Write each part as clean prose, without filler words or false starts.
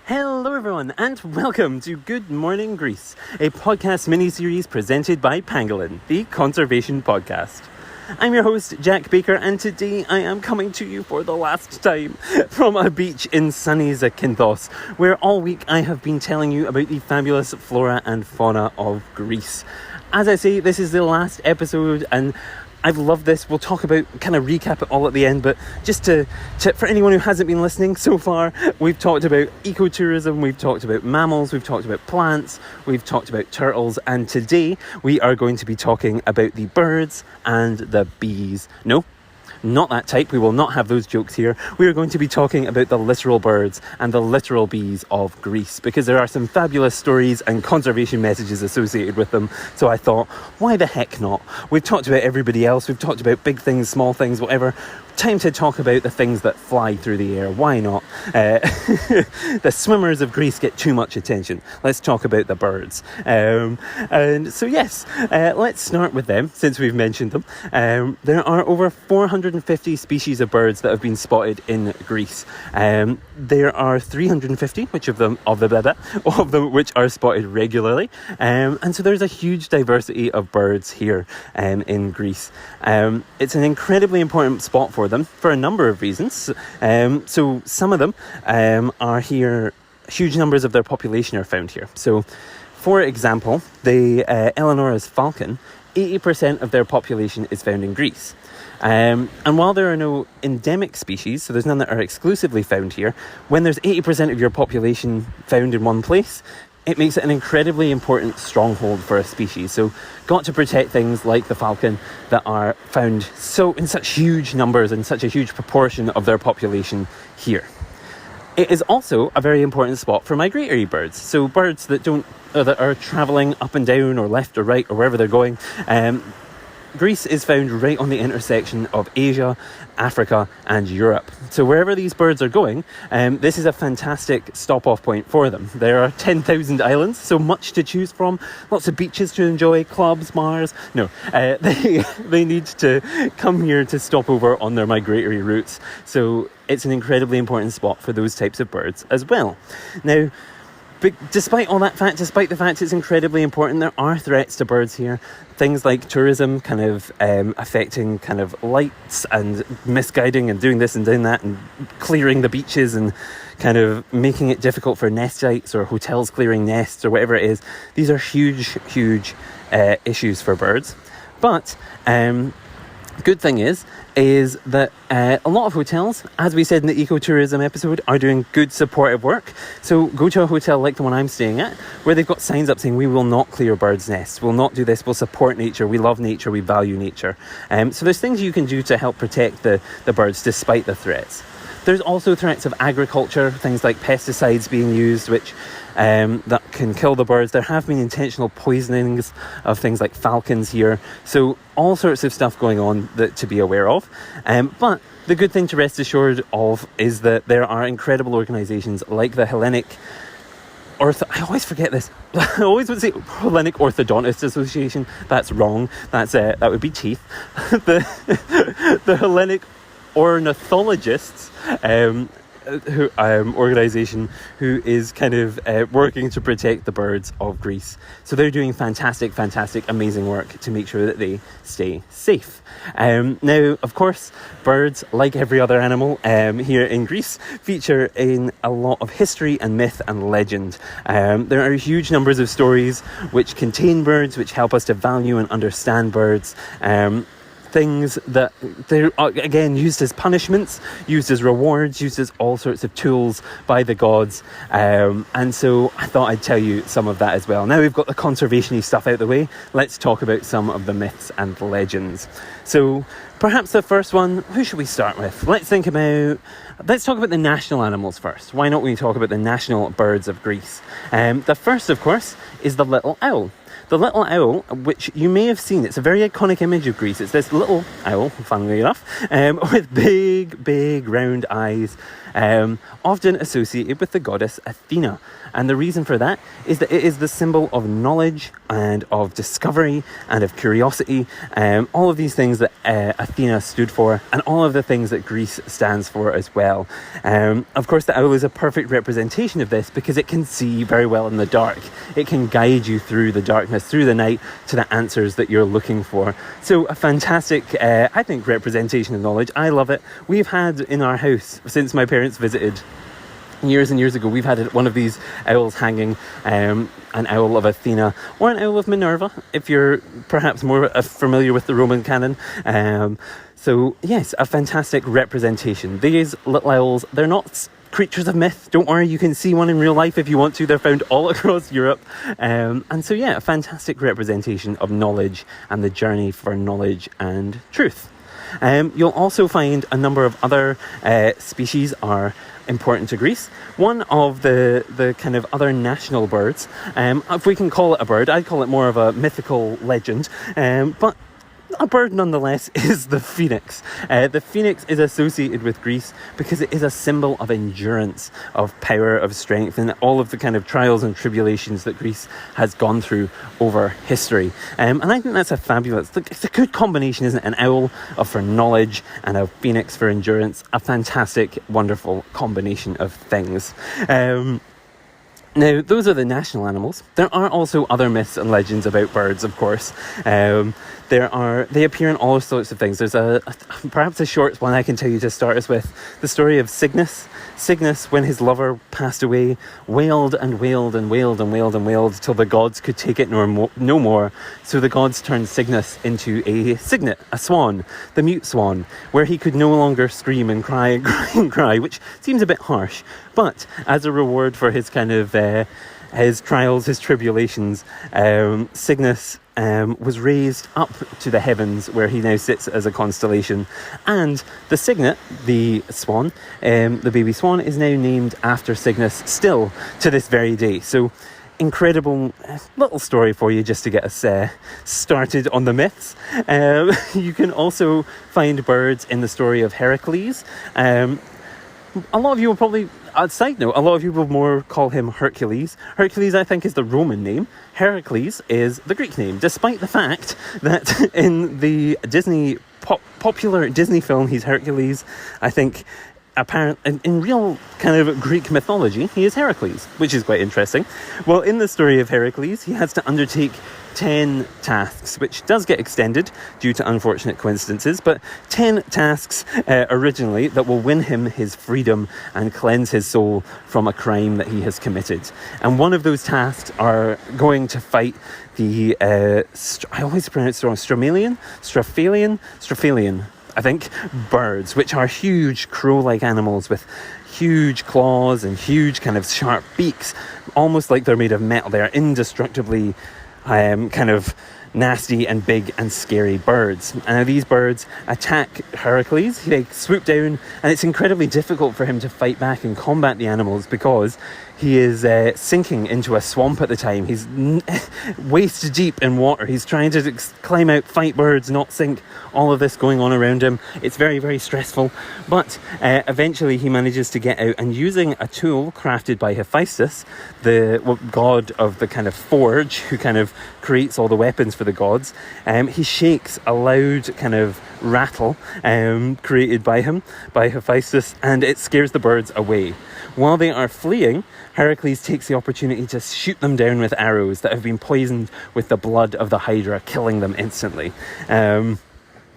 Hello everyone and welcome to Good Morning Greece, a podcast mini-series presented by Pangolin, the conservation podcast. I'm your host, Jack Baker, and today I am coming to you for the last time from a beach in sunny Zakynthos, where all week I have been telling you about the fabulous flora and fauna of Greece. As I say, this is the last episode and I've loved this. We'll talk about, kind of recap it all at the end, but just for anyone who hasn't been listening so far, we've talked about ecotourism, we've talked about mammals, we've talked about plants, we've talked about turtles, and today we are going to be talking about the birds and the bees. No, not that type. We will not have those jokes here. We are going to be talking about the literal birds and the literal bees of Greece, because there are some fabulous stories and conservation messages associated with them. So I thought, why the heck not? We've talked about everybody else. We've talked about big things, small things, whatever. Time to talk about the things that fly through the air. Why not? The swimmers of Greece get too much attention. Let's talk about the birds. And so yes, let's start with them, since we've mentioned them. There are over 450 species of birds that have been spotted in Greece. There are 350 which are spotted regularly. And so there's a huge diversity of birds here in Greece. It's an incredibly important spot for them for a number of reasons. So some of them are here. Huge numbers of their population are found here. So, for example, the Eleonora's falcon, 80% of their population is found in Greece. And while there are no endemic species, so there's none that are exclusively found here, when there's 80% of your population found in one place, it makes it an incredibly important stronghold for a species. So got to protect things like the falcon that are found so in such huge numbers and such a huge proportion of their population here. It is also a very important spot for migratory birds. So birds that are travelling up and down or left or right or wherever they're going. Greece is found right on the intersection of Asia, Africa and Europe. So wherever these birds are going, this is a fantastic stop-off point for them. There are 10,000 islands, so much to choose from, lots of beaches to enjoy, clubs, bars. No, they need to come here to stop over on their migratory routes. So it's an incredibly important spot for those types of birds as well. Now, but despite the fact it's incredibly important, there are threats to birds here. Things like tourism kind of affecting kind of lights and misguiding and doing this and doing that and clearing the beaches and kind of making it difficult for nest sites or hotels clearing nests or whatever it is. These are huge issues for birds. But good thing is that a lot of hotels, as we said in the ecotourism episode, are doing good supportive work. So go to a hotel like the one I'm staying at, where they've got signs up saying, we will not clear birds' nests, we'll not do this, we'll support nature, we love nature, we value nature. So there's things you can do to help protect the birds despite the threats. There's also threats of agriculture, things like pesticides being used, which that can kill the birds. There have been intentional poisonings of things like falcons here. So all sorts of stuff going on to be aware of. But the good thing to rest assured of is that there are incredible organisations like the Hellenic I always forget this. I always would say Hellenic Orthodontist Association. That's wrong. That would be teeth. The Hellenic Ornithologists organisation who is kind of working to protect the birds of Greece. So they're doing fantastic, amazing work to make sure that they stay safe. Now, of course, birds, like every other animal here in Greece, feature in a lot of history and myth and legend. There are huge numbers of stories which contain birds, which help us to value and understand birds. Things that they're, again, used as punishments, used as rewards, used as all sorts of tools by the gods. And so I thought I'd tell you some of that as well. Now we've got the conservation-y stuff out of the way, let's talk about some of the myths and legends. So perhaps the first one, who should we start with? Let's talk about the national animals first. Why not we talk about the national birds of Greece? The first, of course, is the little owl. The little owl, which you may have seen, it's a very iconic image of Greece. It's this little owl, funnily enough, with big round eyes, often associated with the goddess Athena. And the reason for that is that it is the symbol of knowledge and of discovery and of curiosity, all of these things that Athena stood for, and all of the things that Greece stands for as well. Of course, the owl is a perfect representation of this because it can see very well in the dark. It can guide you through the darkness, through the night, to the answers that you're looking for. So a fantastic, I think, representation of knowledge. I love it. We've had in our house, since my parents visited years and years ago, we've had one of these owls hanging, an Owl of Athena, or an Owl of Minerva, if you're perhaps more familiar with the Roman canon. So yes, a fantastic representation. These little owls, they're not creatures of myth. Don't worry, you can see one in real life if you want to. They're found all across Europe. And so yeah, a fantastic representation of knowledge and the journey for knowledge and truth. You'll also find a number of other species are important to Greece. One of the kind of other national birds, if we can call it a bird, I'd call it more of a mythical legend, but a bird nonetheless, is the phoenix. The phoenix is associated with Greece because it is a symbol of endurance, of power, of strength, and all of the kind of trials and tribulations that Greece has gone through over history. And I think that's it's a good combination, isn't it? An owl for knowledge and a phoenix for endurance. A fantastic, wonderful combination of things. Now, those are the national animals. There are also other myths and legends about birds, of course. They appear in all sorts of things. There's perhaps a short one I can tell you to start us with. The story of Cygnus. Cygnus, when his lover passed away, wailed and wailed and wailed and wailed and wailed till the gods could take it no more. So the gods turned Cygnus into a cygnet, a swan, the mute swan, where he could no longer scream and cry and cry and cry, which seems a bit harsh. But as a reward for his kind of his trials, his tribulations, Cygnus was raised up to the heavens, where he now sits as a constellation. And the cygnet, the swan, the baby swan, is now named after Cygnus still to this very day. So incredible little story for you just to get us started on the myths. You can also find birds in the story of Heracles. A lot of you will probably, a side note, a lot of you will more call him Hercules. Hercules, I think, is the Roman name. Heracles is the Greek name, despite the fact that in the popular Disney film, he's Hercules. I think apparently in real kind of Greek mythology, he is Heracles, which is quite interesting. Well, in the story of Heracles, he has to undertake 10 tasks, which does get extended due to unfortunate coincidences, but 10 tasks originally that will win him his freedom and cleanse his soul from a crime that he has committed. And one of those tasks are going to fight the, I always pronounce it wrong, Stymphalian, I think, birds, which are huge crow-like animals with huge claws and huge kind of sharp beaks, almost like they're made of metal. They're indestructibly kind of nasty and big and scary birds. And these birds attack Heracles. They swoop down, and it's incredibly difficult for him to fight back and combat the animals because he is sinking into a swamp at the time. He's waist deep in water. He's trying to climb out, fight birds, not sink. All of this going on around him. It's very, very stressful. But eventually he manages to get out, and using a tool crafted by Hephaestus, the god of the kind of forge, who kind of creates all the weapons for the gods, he shakes a loud kind of rattle created by him, by Hephaestus, and it scares the birds away. While they are fleeing, Heracles takes the opportunity to shoot them down with arrows that have been poisoned with the blood of the Hydra, killing them instantly.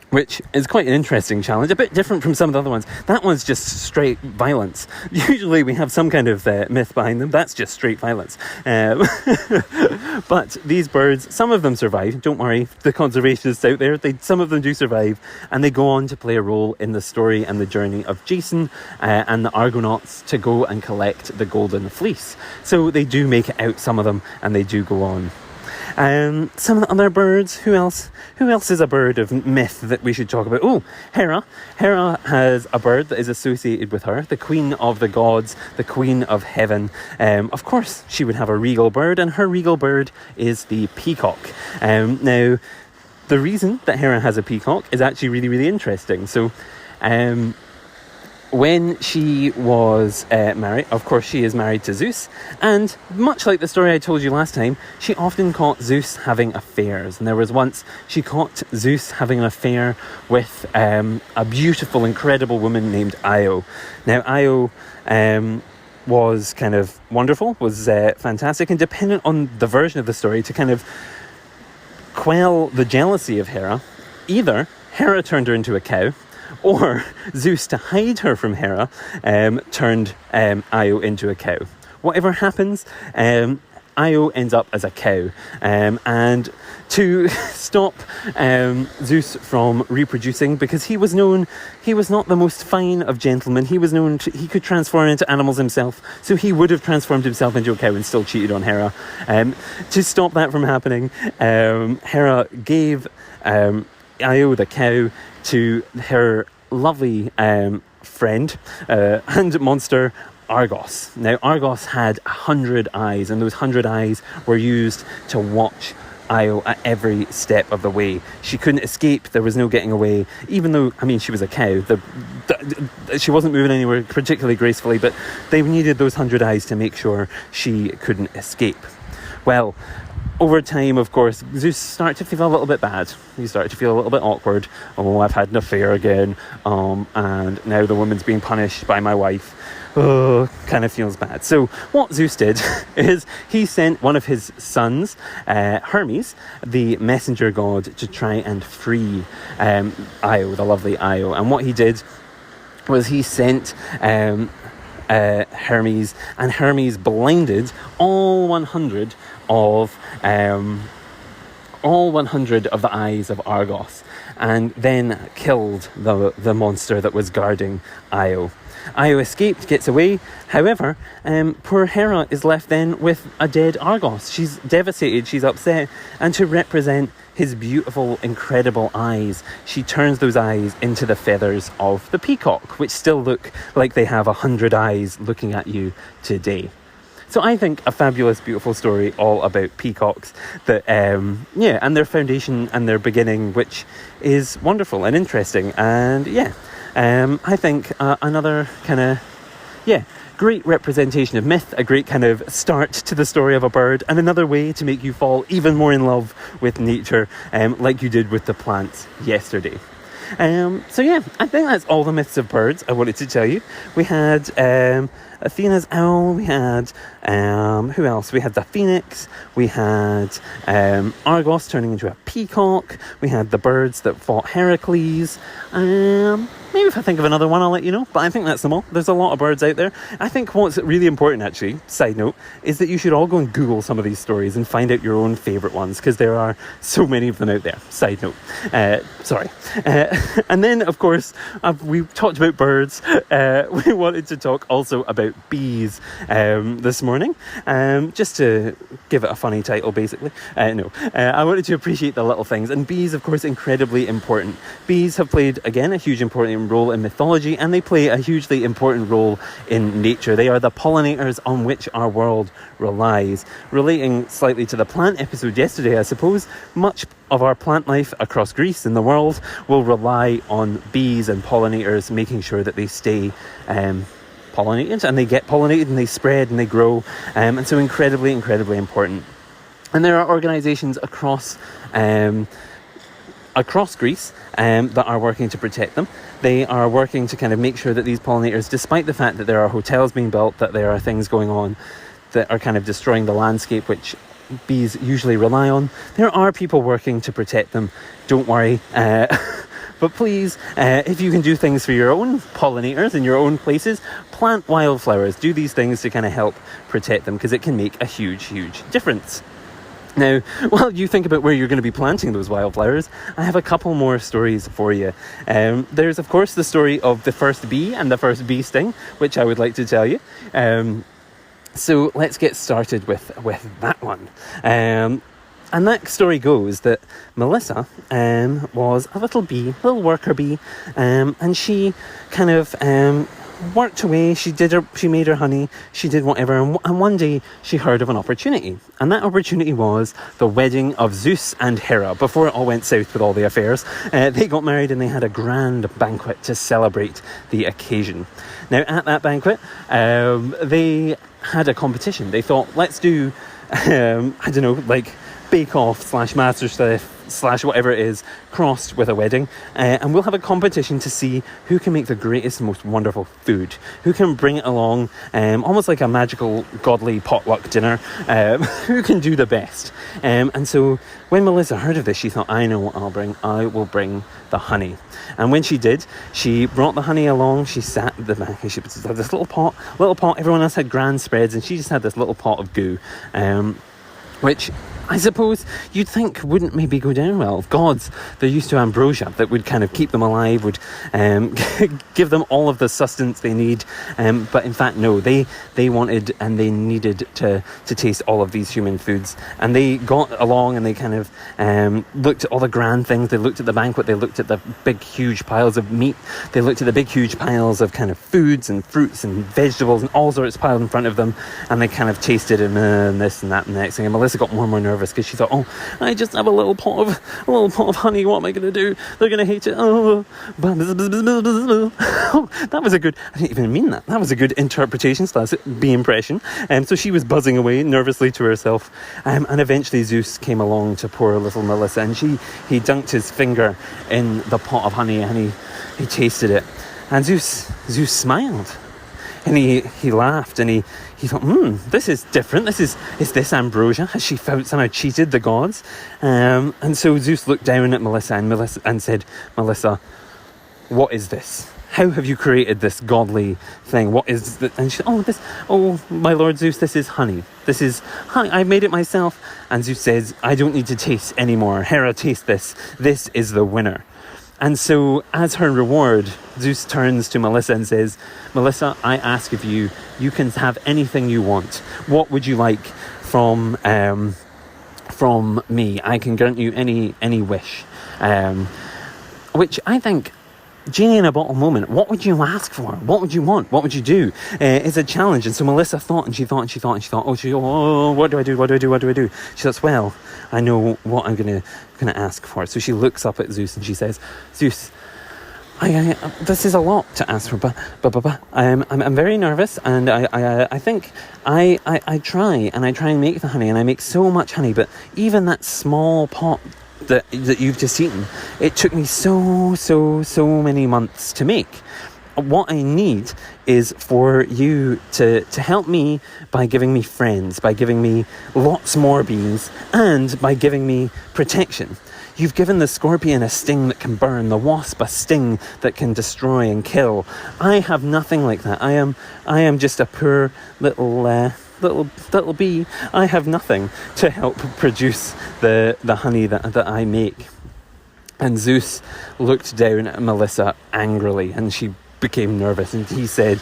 Which is quite an interesting challenge, a bit different from some of the other ones. That one's just straight violence. Usually we have some kind of myth behind them. That's just straight violence. But these birds, some of them survive. Don't worry, the conservationists out there, some of them do survive, and they go on to play a role in the story and the journey of Jason and the Argonauts to go and collect the Golden Fleece. So they do make it out, some of them, and they do go on. Some of the other birds, who else is a bird of myth that we should talk about? Oh, Hera. Hera has a bird that is associated with her, the queen of the gods, the queen of heaven. Of course, she would have a regal bird, and her regal bird is the peacock. Now, the reason that Hera has a peacock is actually really, really interesting. So, when she was married, of course she is married to Zeus, and much like the story I told you last time, she often caught Zeus having affairs. And there was once she caught Zeus having an affair with a beautiful, incredible woman named Io. Now Io was kind of wonderful, was fantastic, and dependent on the version of the story, to kind of quell the jealousy of Hera, either Hera turned her into a cow, or Zeus, to hide her from Hera, turned Io into a cow. Whatever happens, Io ends up as a cow. And to stop Zeus from reproducing, because he was not the most fine of gentlemen. He was known he could transform into animals himself, so he would have transformed himself into a cow and still cheated on Hera. To stop that from happening, Hera gave Io the cow to her lovely friend and monster Argos. Now Argos had 100 eyes, and those 100 eyes were used to watch Io at every step of the way. She couldn't escape, there was no getting away, even though, I mean, she was a cow. She wasn't moving anywhere particularly gracefully, but they needed those 100 eyes to make sure she couldn't escape. Well, over time, of course, Zeus started to feel a little bit bad. He started to feel a little bit awkward. Oh, I've had an affair again. And now the woman's being punished by my wife. Oh, kind of feels bad. So what Zeus did is he sent one of his sons, Hermes, the messenger god, to try and free Io, the lovely Io. And what he did was he sent Hermes, and Hermes blinded all 100 of the eyes of Argos, and then killed the monster that was guarding Io. Io escaped, gets away. However, poor Hera is left then with a dead Argos. She's devastated, she's upset, and to represent his beautiful, incredible eyes, she turns those eyes into the feathers of the peacock, which still look like they have 100 eyes looking at you today. So I think a fabulous, beautiful story all about peacocks, that and their foundation and their beginning, which is wonderful and interesting. And I think another kind of great representation of myth, a great kind of start to the story of a bird, and another way to make you fall even more in love with nature, like you did with the plants yesterday. I think that's all the myths of birds I wanted to tell you. We had Athena's owl, we had who else? We had the phoenix, we had Argos turning into a peacock, we had the birds that fought Heracles. Maybe if I think of another one, I'll let you know, but I think that's them all. There's a lot of birds out there. I think what's really important, actually, side note, is that you should all go and Google some of these stories and find out your own favourite ones, because there are so many of them out there. Side note. And then, of course, we've talked about birds. We wanted to talk also about bees this morning, just to give it a funny title, basically. I wanted to appreciate the little things, and bees, of course, incredibly important. Bees have played, again, a huge important role in mythology, and they play a hugely important role in nature. They are the pollinators on which our world relies. Relating slightly to the plant episode yesterday, I suppose, much of our plant life across Greece and the world will rely on bees and pollinators, making sure that they stay pollinated, and they get pollinated, and they spread, and they grow, and so incredibly, incredibly important. And there are organisations across Greece that are working to protect them. They are working to kind of make sure that these pollinators, despite the fact that there are hotels being built, that there are things going on that are kind of destroying the landscape which bees usually rely on, there are people working to protect them. Don't worry. But please, if you can do things for your own pollinators in your own places, plant wildflowers. Do these things to kind of help protect them, because it can make a huge, huge difference. Now, while you think about where you're going to be planting those wildflowers, I have a couple more stories for you. There's, of course, the story of the first bee and the first bee sting, which I would like to tell you. So let's get started with that one. And that story goes that Melissa was a little bee, little worker bee, and she kind of worked away. She made her honey. She did whatever. And one day she heard of an opportunity. And that opportunity was the wedding of Zeus and Hera. Before it all went south with all the affairs, they got married and they had a grand banquet to celebrate the occasion. Now, at that banquet, they had a competition. They thought, let's do, Bake Off / MasterChef / whatever it is, crossed with a wedding, and we'll have a competition to see who can make the greatest, most wonderful food, who can bring it along, almost like a magical, godly potluck dinner, who can do the best. And so when Melissa heard of this, she thought, I know what I'll bring. I will bring the honey. And when she did, she brought the honey along. She sat at the back, and she had this little pot. Everyone else had grand spreads, and she just had this little pot of goo, which I suppose you'd think wouldn't maybe go down well. Gods, they're used to ambrosia that would kind of keep them alive, would give them all of the sustenance they need. But in fact, no, they wanted and they needed to taste all of these human foods. And they got along and they kind of looked at all the grand things. They looked at the banquet. They looked at the big, huge piles of meat. They looked at the big, huge piles of kind of foods and fruits and vegetables and all sorts piled in front of them. And they kind of tasted and this and that and the next thing. And Melissa got more and more nervous because she thought, oh, I just have a little pot of honey. What am I going to do? They're going to hate it. Oh, that was a good, I didn't even mean that. That was a good interpretation / B impression. So she was buzzing away nervously to herself. And eventually Zeus came along to poor little Melissa, and he dunked his finger in the pot of honey and he tasted it. And Zeus smiled. And he laughed and he thought, this is different. Is this ambrosia? Has she somehow cheated the gods? And so Zeus looked down at Melissa and said, Melissa, what is this? How have you created this godly thing? What is that? And she said, my Lord Zeus, this is honey. This is honey. I made it myself. And Zeus says, I don't need to taste anymore. Hera, taste this. This is the winner. And so, as her reward, Zeus turns to Melissa and says, Melissa, I ask of you, you can have anything you want. What would you like from me? I can grant you any wish. Which I think, genie in a bottle moment, what would you ask for? What would you want? What would you do? It's a challenge. And so Melissa thought, what do I do? She thought, well, I know what I'm gonna ask for. So she looks up at Zeus and she says, Zeus, I this is a lot to ask for, but I'm very nervous, and I think I try and make the honey, and I make so much honey, but even that small pot that you've just eaten, it took me so many months to make. What I need is for you to help me by giving me friends, by giving me lots more bees, and by giving me protection. You've given the scorpion a sting that can burn, the wasp a sting that can destroy and kill. I have nothing like that. I am just a poor little bee. I have nothing to help produce the honey that I make. And Zeus looked down at Melissa angrily, and she became nervous, and he said,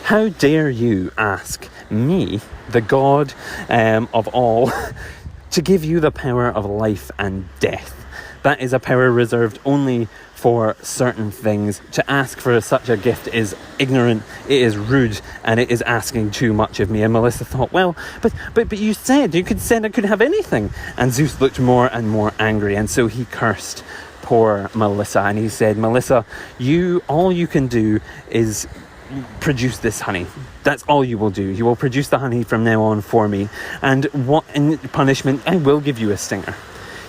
how dare you ask me, the god of all, to give you the power of life and death? That is a power reserved only for certain things. To ask for such a gift is ignorant, it is rude, and it is asking too much of me. And Melissa thought, well, but you said I could have anything. And Zeus looked more and more angry, and so he cursed poor Melissa, and he said, Melissa, all you can do is produce this honey. That's all you will do. You will produce the honey from now on for me, and what in punishment, I will give you a stinger.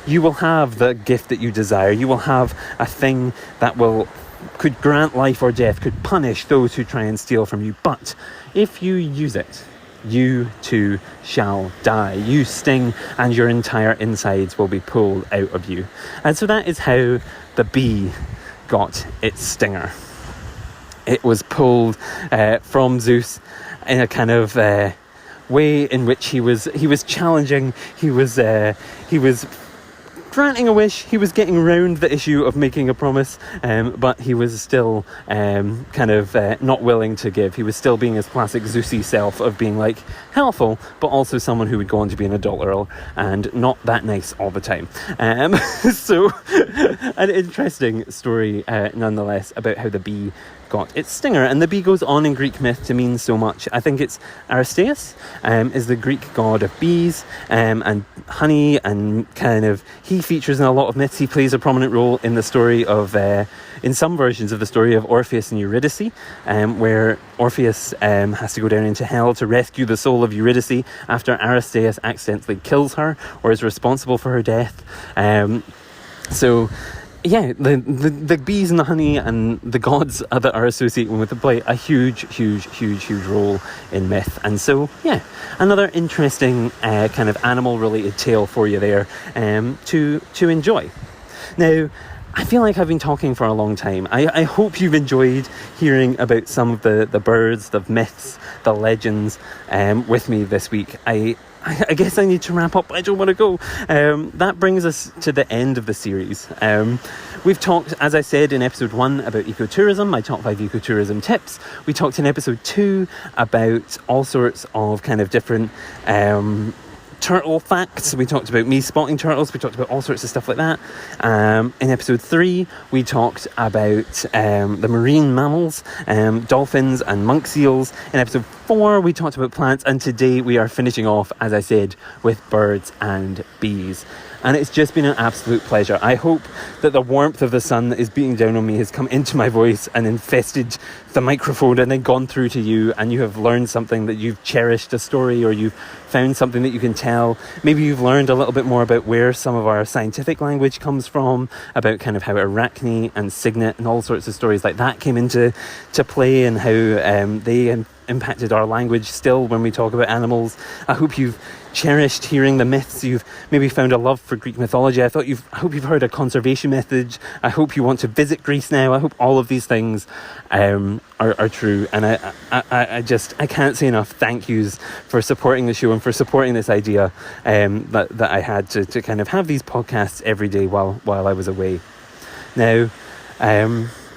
You will have the gift that you desire. You will have a thing that could grant life or death, could punish those who try and steal from you. But if you use it, you too shall die. You sting, and your entire insides will be pulled out of you. And so that is how the bee got its stinger. It was pulled from Zeus in a kind of way in which he was challenging. He was granting a wish. He was getting around the issue of making a promise, but he was still not willing to give. He was still being his classic Zeusy self of being like helpful, but also someone who would go on to be an adulterer and not that nice all the time. So an interesting story nonetheless about how the bee got its stinger. And the bee goes on in Greek myth to mean so much. I think it's Aristeus is the Greek god of bees and honey, and kind of he features in a lot of myths. He plays a prominent role in the story of in some versions of the story of Orpheus and Eurydice, where Orpheus has to go down into hell to rescue the soul of Eurydice after Aristeus accidentally kills her or is responsible for her death. So yeah, the bees and the honey and the gods that are associated with it play a huge role in myth. And so, yeah, another interesting kind of animal-related tale for you there to enjoy. Now, I feel like I've been talking for a long time. I hope you've enjoyed hearing about some of the birds, the myths, the legends with me this week. I guess I need to wrap up. I don't want to go. That brings us to the end of the series. We've talked, as I said, in episode 1 about ecotourism, my top 5 ecotourism tips. We talked in episode 2 about all sorts of kind of different turtle facts. We talked about me spotting turtles. We talked about all sorts of stuff like that. In episode 3, we talked about the marine mammals, dolphins and monk seals. In episode 4, we talked about plants. And today we are finishing off, as I said, with birds and bees. And it's just been an absolute pleasure. I hope that the warmth of the sun that is beating down on me has come into my voice and infested the microphone and then gone through to you, and you have learned something, that you've cherished a story, or you've found something that you can tell. Maybe you've learned a little bit more about where some of our scientific language comes from, about kind of how arachne and cygnet and all sorts of stories like that came into play, and how they impacted our language still when we talk about animals. I hope you've cherished hearing the myths. You've maybe found a love for Greek mythology. I hope you've heard a conservation message. I hope you want to visit Greece now. I hope all of these things are true. And I can't say enough thank yous for supporting the show and for supporting this idea that I had to kind of have these podcasts every day while I was away. Now,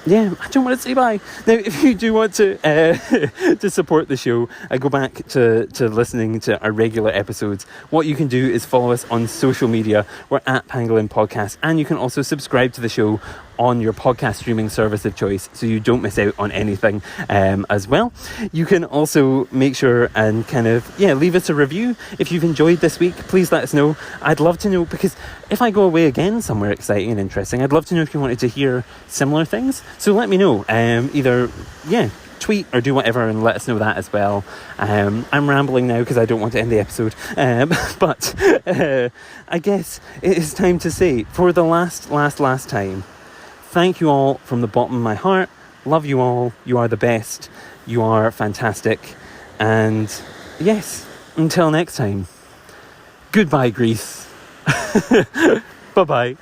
yeah, I don't want to say bye. Now, if you do want to to support the show, I go back to listening to our regular episodes. What you can do is follow us on social media. We're at Pangolin Podcast, and you can also subscribe to the show on your podcast streaming service of choice, so you don't miss out on anything as well. You can also make sure and kind of, leave us a review. If you've enjoyed this week, please let us know. I'd love to know, because if I go away again somewhere exciting and interesting, I'd love to know if you wanted to hear similar things. So let me know. Either, tweet or do whatever and let us know that as well. I'm rambling now because I don't want to end the episode. But I guess it is time to say, for the last time, thank you all from the bottom of my heart. Love you all. You are the best. You are fantastic. And yes, until next time, goodbye, Greece. Bye-bye.